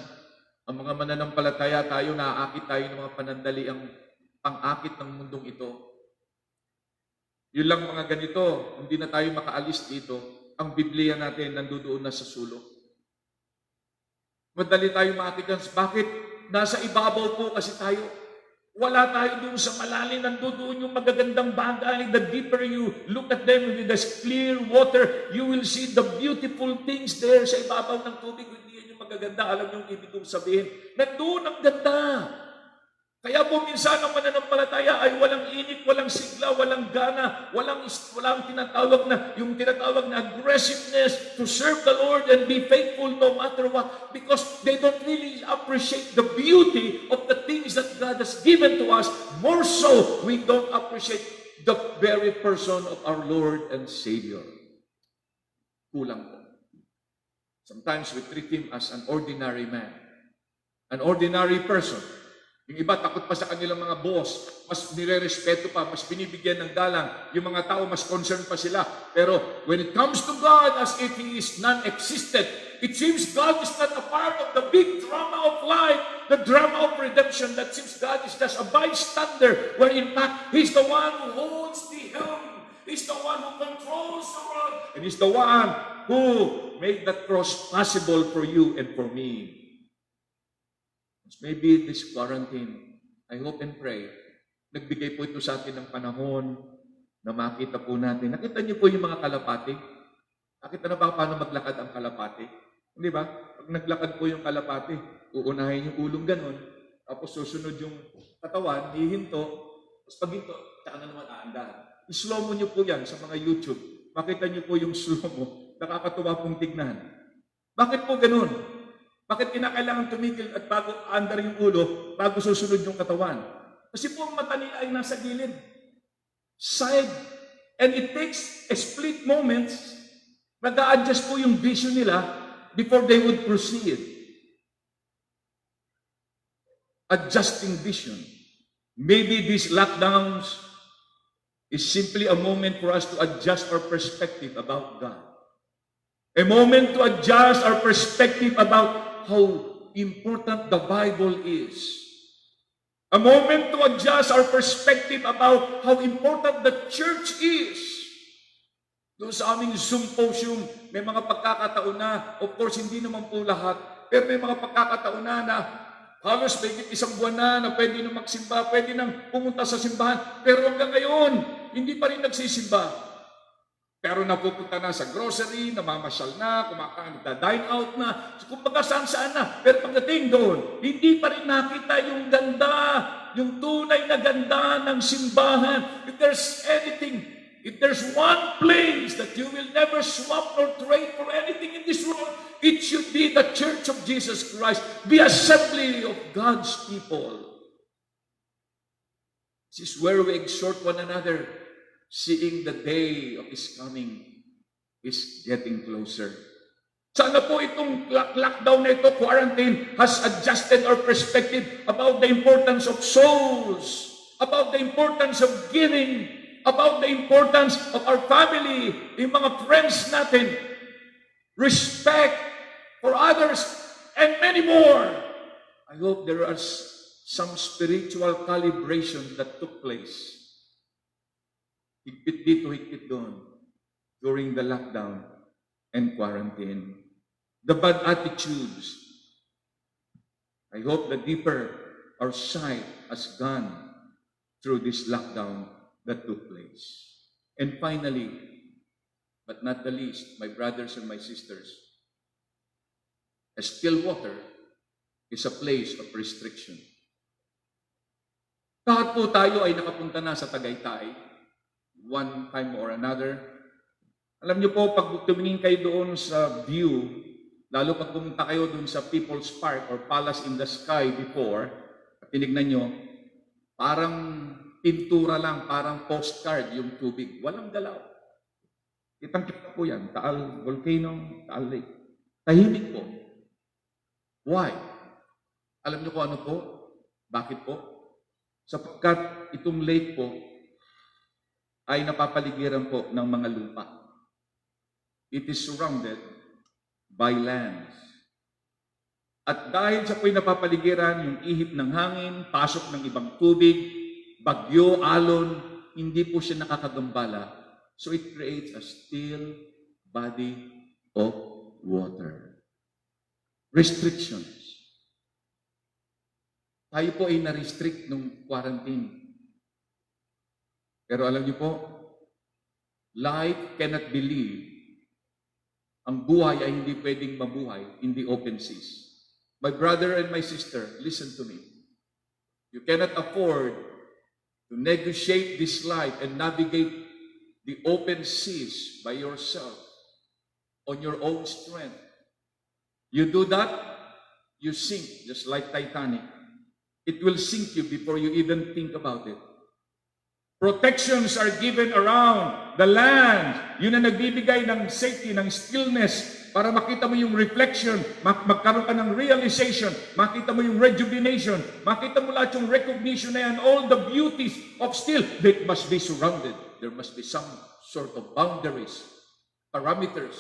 ang mga mananampalataya tayo, naaakit tayo ng mga panandali ang pang-akit ng mundong ito. Yun lang mga ganito, hindi na tayo makaalis dito. Ang Biblia natin nandoon na sa sulok. Madali tayo maakit yan. Bakit? Nasa ibabaw po kasi tayo. Wala tayo doon sa malalim. Nandoon yung magagandang bagay. The deeper you look at them with this clear water, you will see the beautiful things there sa ibabaw ng tubig. Hindi yan yung magaganda. Alam niyo yung ibig kong sabihin. Nandoon ang ganda. Kaya po minsan ang mananampalataya ay walang init, walang sigla, walang gana, walang tinatawag na aggressiveness to serve the Lord and be faithful no matter what, because they don't really appreciate the beauty of the things that God has given to us. More so, we don't appreciate the very person of our Lord and Savior. Kulang po. Sometimes we treat Him as an ordinary man, an ordinary person. Yung iba, takot pa sa kanilang mga boss, mas nire-respeto pa, mas binibigyan ng galang. Yung mga tao, mas concerned pa sila. Pero when it comes to God, as if He is non-existent, it seems God is not a part of the big drama of life, the drama of redemption. That seems God is just a bystander, where in fact, He's the one who holds the helm. He's the one who controls the world. And He's the one who made that cross possible for you and for me. Maybe this quarantine, I hope and pray, nagbigay po ito sa atin ng panahon na makita po natin. Nakita niyo po yung mga kalapati? Nakita na ba paano maglakad ang kalapati? Hindi ba? Pag naglakad po yung kalapati, uunahin yung ulong ganon, tapos susunod yung katawan, hihinto, tapos paghinto, saka na naman aandar. I-slow mo niyo po yan sa mga YouTube. Makita niyo po yung slow mo. Nakakatuwa pong tignan. Bakit po ganon? Bakit kinakailangan tumigil at bago andar yung ulo, bago susunod yung katawan? Kasi po ang mata nila ay nasa gilid. Side. And it takes a split moment, nag-a-adjust po yung vision nila before they would proceed. Adjusting vision. Maybe these lockdowns is simply a moment for us to adjust our perspective about God. A moment to adjust our perspective about how important the Bible is. A moment to adjust our perspective about how important the church is. Doon sa aming symposium, may mga pagkakataon na, of course, hindi naman po lahat, pero may mga pagkakataon na halos may isang buwan na pwede nang magsimba, pwede nang pumunta sa simbahan, pero hanggang ngayon, hindi pa rin nagsisimba. Pero napupunta na sa grocery, namamasyal na, kumakain, nagda-dine out na, kumbaga saan-saan na. Pero pagdating doon, hindi pa rin nakita yung ganda, yung tunay na ganda ng simbahan. If there's one place that you will never swap or trade for anything in this world, it should be the Church of Jesus Christ, the assembly of God's people. This is where we exhort one another, seeing the day of His coming is getting closer. Sana po itong lockdown na ito, quarantine, has adjusted our perspective about the importance of souls, about the importance of giving, about the importance of our family, yung mga friends natin, respect for others, and many more. I hope there some spiritual calibration that took place. Higpit dito, higpit doon, during the lockdown and quarantine. The bad attitudes. I hope the deeper our sight has gone through this lockdown that took place. And finally, but not the least, my brothers and my sisters, a still water is a place of restriction. Lahat po tayo ay nakapunta na sa Tagaytay, one time or another. Alam niyo po, pag tumingin kayo doon sa view, lalo pag pumunta kayo doon sa People's Park or Palace in the Sky before, at tinignan nyo, parang pintura lang, parang postcard yung tubig. Walang galaw. Kitang-kita po yan. Taal Volcano, Taal Lake. Tahimik po. Why? Alam niyo kung ano po? Bakit po? Sapagkat itong lake po ay napapaligiran po ng mga lupa. It is surrounded by lands. At dahil sa po'y napapaligiran, yung ihip ng hangin, pasok ng ibang tubig, bagyo, alon, hindi po siya nakakagambala. So it creates a still body of water. Restrictions. Tayo po ay na-restrict nung quarantine. Pero alam niyo po, life cannot be lived. Ang buhay ay hindi pwedeng mabuhay in the open seas. My brother and my sister, listen to me. You cannot afford to negotiate this life and navigate the open seas by yourself on your own strength. You do that, you sink just like Titanic. It will sink you before you even think about it. Protections are given around the land. Yun ang nagbibigay ng safety, ng stillness, para makita mo yung reflection, magkaroon ka ng realization, makita mo yung rejuvenation, makita mo lahat yung recognition na yan, all the beauties of still, that must be surrounded. There must be some sort of boundaries, parameters,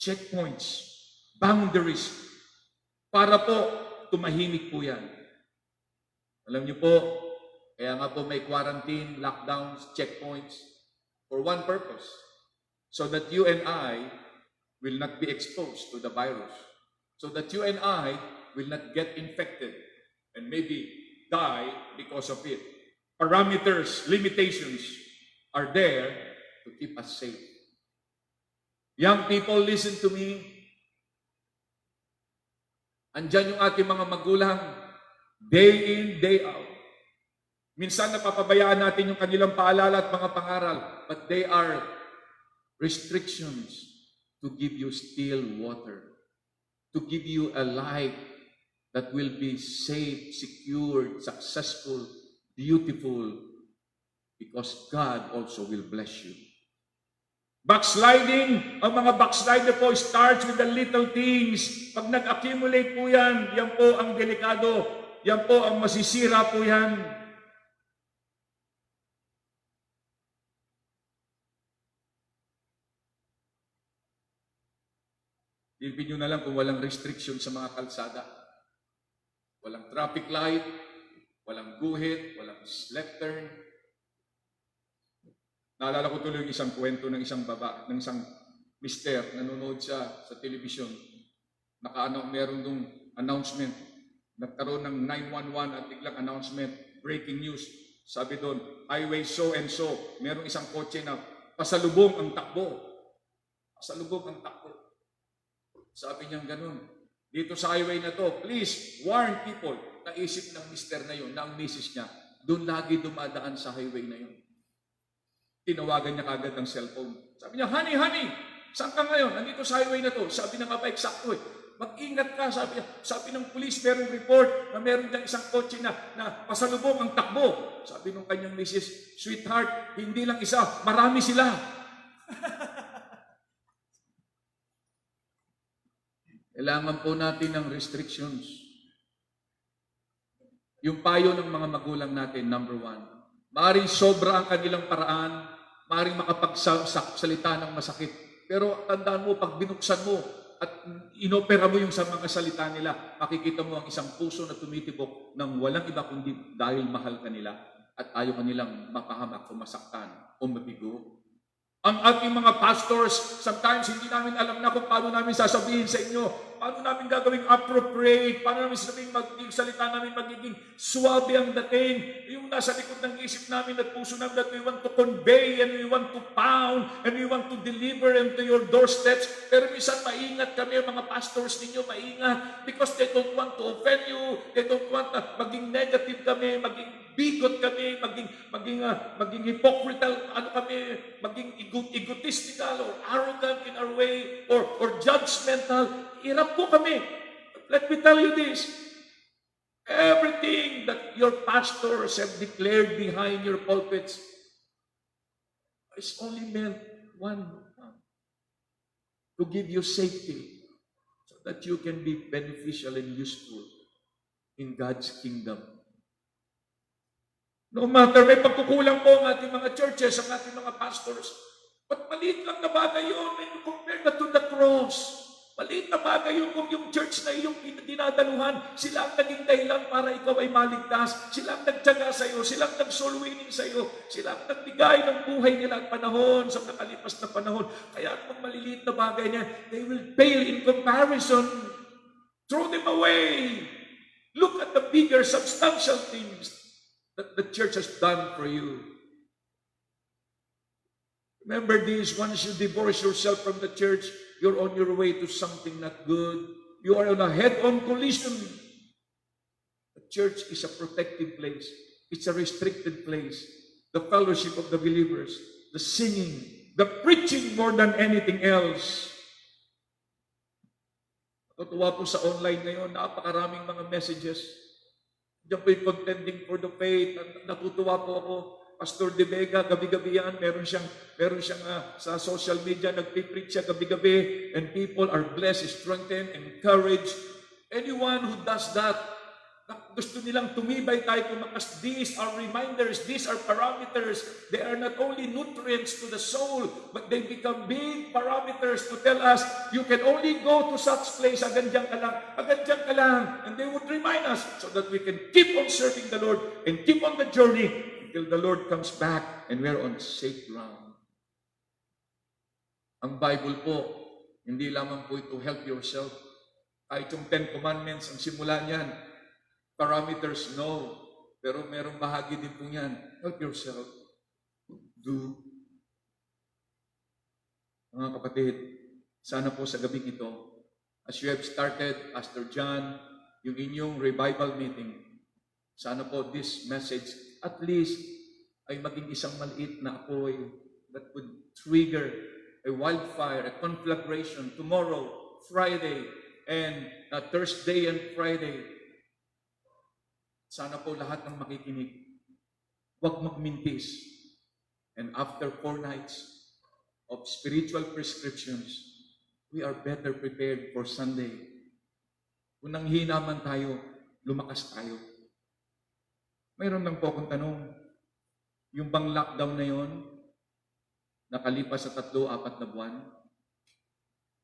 checkpoints, boundaries, para po tumahimik po yan. Alam niyo po, kaya nga po may quarantine, lockdowns, checkpoints, for one purpose, so that you and I will not be exposed to the virus, so that you and I will not get infected and maybe die because of it. Parameters, limitations are there to keep us safe. Young people, listen to me. Andyan yung ating mga magulang, day in, day out. Minsan napapabayaan natin yung kanilang paalala at mga pangaral, but they are restrictions to give you still water, to give you a life that will be safe, secured, successful, beautiful, because God also will bless you. Backsliding, ang mga backslider po starts with the little things. Pag nag-accumulate po yan, yan po ang delikado, yan po ang masisira po yan. Ilipin nyo na lang kung walang restriction sa mga kalsada. Walang traffic light, walang guhit, walang left turn. Naalala ko tuloy yung isang kwento ng isang mister, nanonood siya sa television. Meron dong announcement. Nagkaroon ng 911 at biglang announcement, breaking news. Sabi doon, highway so and so, merong isang kotse na pasalubong ang takbo. Pasalubong ang takbo. Sabi niya ganun, dito sa highway na to, please warn people. Naisip ng mister na yun, na ang misis niya, doon lagi dumadaan sa highway na yun. Tinawagan niya kagad ang cellphone. Sabi niya, honey, saan ka ngayon? Nandito sa highway na to. Sabi ng kapay, eksakto eh. Mag-ingat ka, sabi niya. Sabi ng pulis, merong report na meron dyan isang kotse na pasalubong ang takbo. Sabi ng kanyang misis, sweetheart, hindi lang isa, marami sila. Kailangan po natin ng restrictions. Yung payo ng mga magulang natin, number 1. Maaaring sobra ang kanilang paraan, maaaring makapagsalita ng masakit. Pero tandaan mo, pag binuksan mo at inopera mo yung sa mga salita nila, makikita mo ang isang puso na tumitibok ng walang iba kundi dahil mahal ka nila at ayaw kanilang mapahamak o masaktan o mabigo. Ang ating mga pastors, sometimes hindi namin alam na kung paano namin sasabihin sa inyo, paano namin gagawing appropriate, paano namin sasabihin salita namin magiging suwabe ang dating, yung nasa likod ng isip namin at puso namin that we want to convey and we want to pound and we want to deliver into your doorsteps. Pero minsan maingat kami, mga pastors ninyo, maingat because they don't want to offend you, they don't want maging negative kami, maging bigot kami, maging hypocritical, maging egotistical or arrogant in our way or judgmental. Hirap po kami. Let me tell you this. Everything that your pastors have declared behind your pulpits is only meant one, to give you safety so that you can be beneficial and useful in God's kingdom. No matter may pagkukulang po ang ating mga churches, ang ating mga pastors, but maliit lang na bagay yun when you compare that to the cross. Maliit na bagay yun kung yung church na iyong dinadaluhan, sila ang naging dahilan para ikaw ay maligtas. Sila ang nagtyaga sa iyo, sila ang nag-soul winning sa iyo, sila ang nagbigay ng buhay nila at panahon sa nakalipas na panahon. Kaya ang maliliit na bagay niya, they will pale in comparison. Throw them away. Look at the bigger, substantial things that the church has done for you. Remember this, once you divorce yourself from the church, you're on your way to something not good. You are on a head-on collision. The church is a protected place. It's a restricted place. The fellowship of the believers, the singing, the preaching more than anything else. Natutuwa po sa online ngayon, napakaraming mga messages. Diyan po yung contending for the faith. Natutuwa po ako. Pastor De Vega, gabi-gabi yan, meron siyang sa social media, nagpipreach siya gabi-gabi, and people are blessed, strengthened, encouraged. Anyone who does that, gusto nilang tumibay tayo tumakas. These are reminders, these are parameters. They are not only nutrients to the soul, but they become big parameters to tell us, you can only go to such place, agad dyan ka lang. And they would remind us so that we can keep on serving the Lord and keep on the journey until the Lord comes back and we're on safe ground. Ang Bible po, hindi lamang po ito help yourself. Kahit yung 10 Commandments, ang simula niyan, parameters, no. Pero merong bahagi din po yan. Help yourself. Do. Mga kapatid, sana po sa gabing ito, as you have started, Pastor John, yung inyong revival meeting, sana po this message at least ay maging isang maliit na apoy that would trigger a wildfire, a conflagration tomorrow, Friday, and Thursday and Friday. Sana po lahat ng makikinig, huwag magmintis. And after 4 nights of spiritual prescriptions, we are better prepared for Sunday. Kung nanghina man tayo, lumakas tayo. Mayroon lang po akong tanong, yung bang lockdown na yon, nakalipas sa 3-4 na buwan,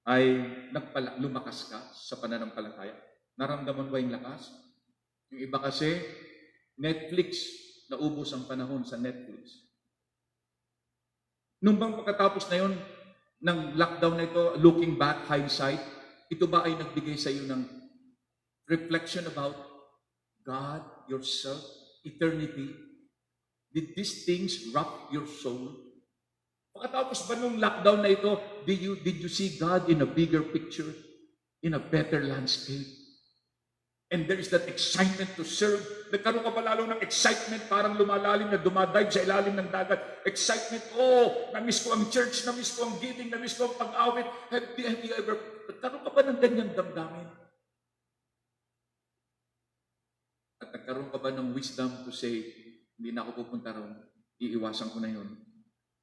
ay lumakas ka sa pananampalataya? Naramdaman ba yung lakas? Yung iba kasi, Netflix, naubos ang panahon sa Netflix. Nung bang pagkatapos na yon, ng lockdown na ito, looking back, hindsight, ito ba ay nagbigay sa iyo ng reflection about God, yourself, eternity? Did these things rock your soul? Pagkatapos ba nung lockdown na ito, did you see God in a bigger picture, in a better landscape? And there is that excitement to serve. Nagkaroon ka ba lalo ng excitement, parang lumalalim na dumadive sa ilalim ng dagat. Excitement, na-miss ko ang church, na-miss ko ang giving, na-miss ko ang pag-awit. Have you ever, nagkaroon ka ba ng ganyang damdamin? At nagkaroon ka ba ng wisdom to say, hindi na ako pupunta ron, iiwasan ko na yun,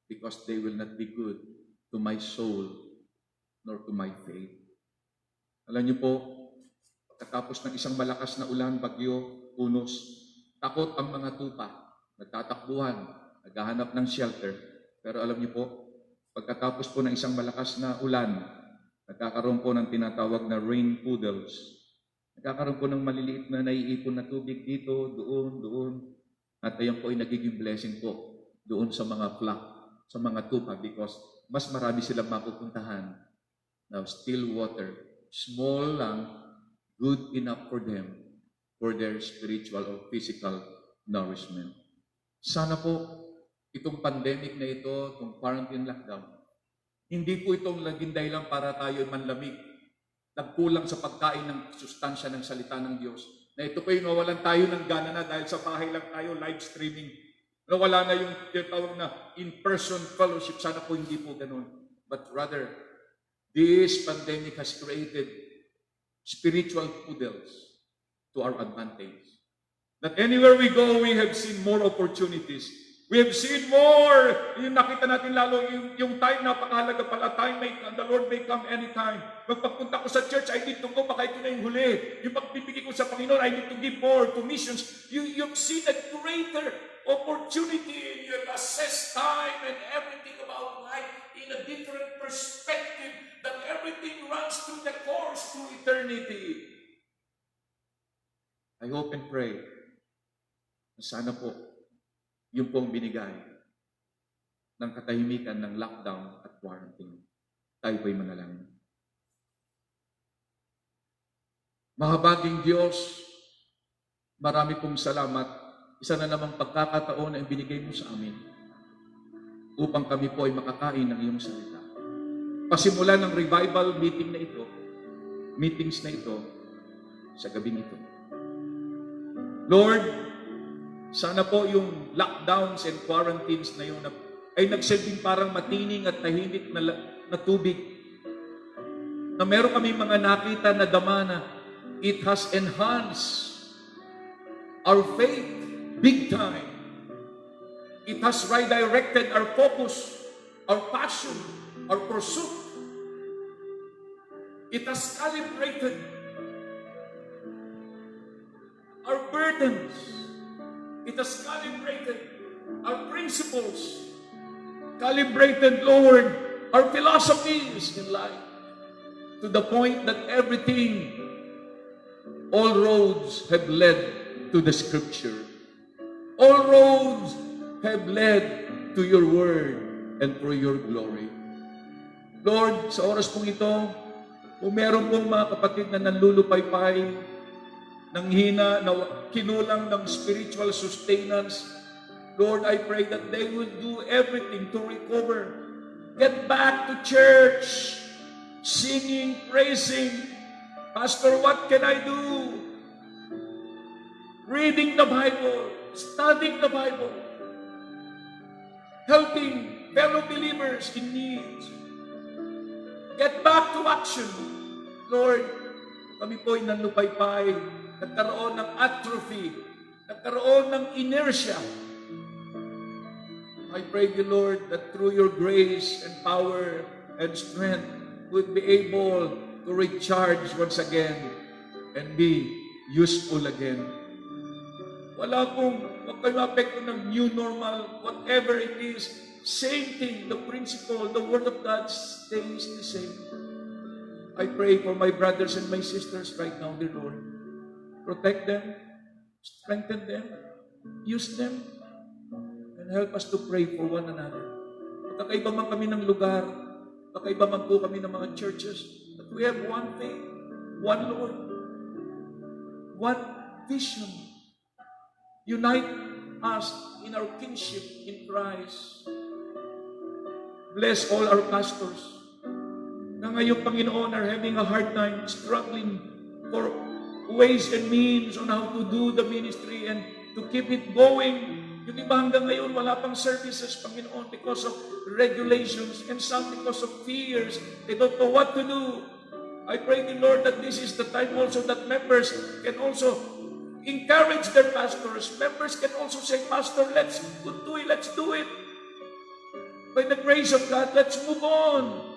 because they will not be good to my soul, nor to my faith. Alam niyo po, pagkatapos ng isang malakas na ulan, bagyo, unos, takot ang mga tupa, nagtatakbuhan, naghahanap ng shelter. Pero alam niyo po, pagkatapos po ng isang malakas na ulan, Nagkakaroon po ng tinatawag na rain poodles. Nagkakaroon po ng maliliit na naiipon na tubig dito, doon. At ayan po ay nagiging blessing po doon sa mga flock, sa mga tupa because mas marami silang mapupuntahan. Now, still water, small lang, good enough for them, for their spiritual or physical nourishment. Sana po, itong pandemic na ito, itong quarantine lockdown, hindi po itong naging dahilan para tayo manlamig. Nagkulang sa pagkain ng sustansya ng salita ng Diyos. Na ito po yung nawalan tayo ng gana na dahil sa bahay lang tayo, live streaming. Nawala na yung tinatawag na in-person fellowship. Sana po hindi po ganun. But rather, this pandemic has created spiritual poodles to our advantage. That anywhere we go, we have seen more opportunities. We have seen more. Yung nakita natin lalo, yung time, napakahalaga pala. The Lord may come anytime. Magpagpunta ko sa church, I need to go, baka ito na yung huli. Yung pagbibigay ko sa Panginoon, I need to give more to missions. You've seen a greater opportunity. You assess time and everything about life in a different perspective, that everything runs through the course to eternity. I hope and pray na sana po yung pong binigay ng katahimikan ng lockdown at quarantine. Tayo po'y manalangin. Mahabaging Diyos, marami pong salamat. Isa na namang pagkakataon na ibinigay mo sa amin upang kami po ay makakain ng iyong salita. Pasimula ng revival meetings na ito sa gabing ito. Lord, sana po yung lockdowns and quarantines na yun ay nagsilbing parang matining at tahimik na tubig. Na meron kami mga nakita na damana, it has enhanced our faith big time. It has redirected our focus, our passion, our pursuit. It has calibrated our burdens. It has calibrated our principles, calibrated, Lord, our philosophies in life, to the point that everything, all roads have led to the Scripture. All roads have led to your word and for your glory. Lord, sa oras pong ito, kung meron pong mga kapatid na nanlulupaypay, nang hina, na kinulang ng spiritual sustenance, Lord, I pray that they will do everything to recover. Get back to church, singing, praising. Pastor, what can I do? Reading the Bible, studying the Bible, helping fellow believers in need. Get back to action. Lord, kami po'y nanlupaypay, nagkaroon ng atrophy, nagkaroon ng inertia. I pray you, Lord, that through your grace and power and strength, we'll be able to recharge once again and be useful again. Wala huwag kayo apekto ng new normal, whatever it is, same thing, the principle, the Word of God stays the same. I pray for my brothers and my sisters right now, dear Lord. Protect them, strengthen them, use them, and help us to pray for one another. Kakaiba man kami ng lugar, kakaiba man po kami ng mga churches, but we have one faith, one Lord, one vision. Unite us in our kinship in Christ. Bless all our pastors na ngayon, Panginoon, are having a hard time struggling for ways and means on how to do the ministry and to keep it going. Yung iba hanggang ngayon, wala pang services, Panginoon, because of regulations and some because of fears. They don't know what to do. I pray the Lord that this is the time also that members can also encourage their pastors. Members can also say, Pastor, let's do it, let's do it. By the grace of God, let's move on.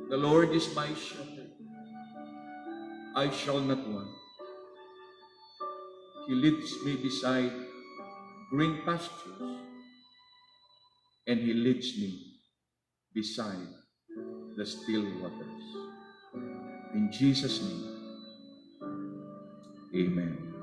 The Lord is my shepherd. I shall not want. He leads me beside green pastures. and He leads me beside the still waters. In Jesus' name, amen.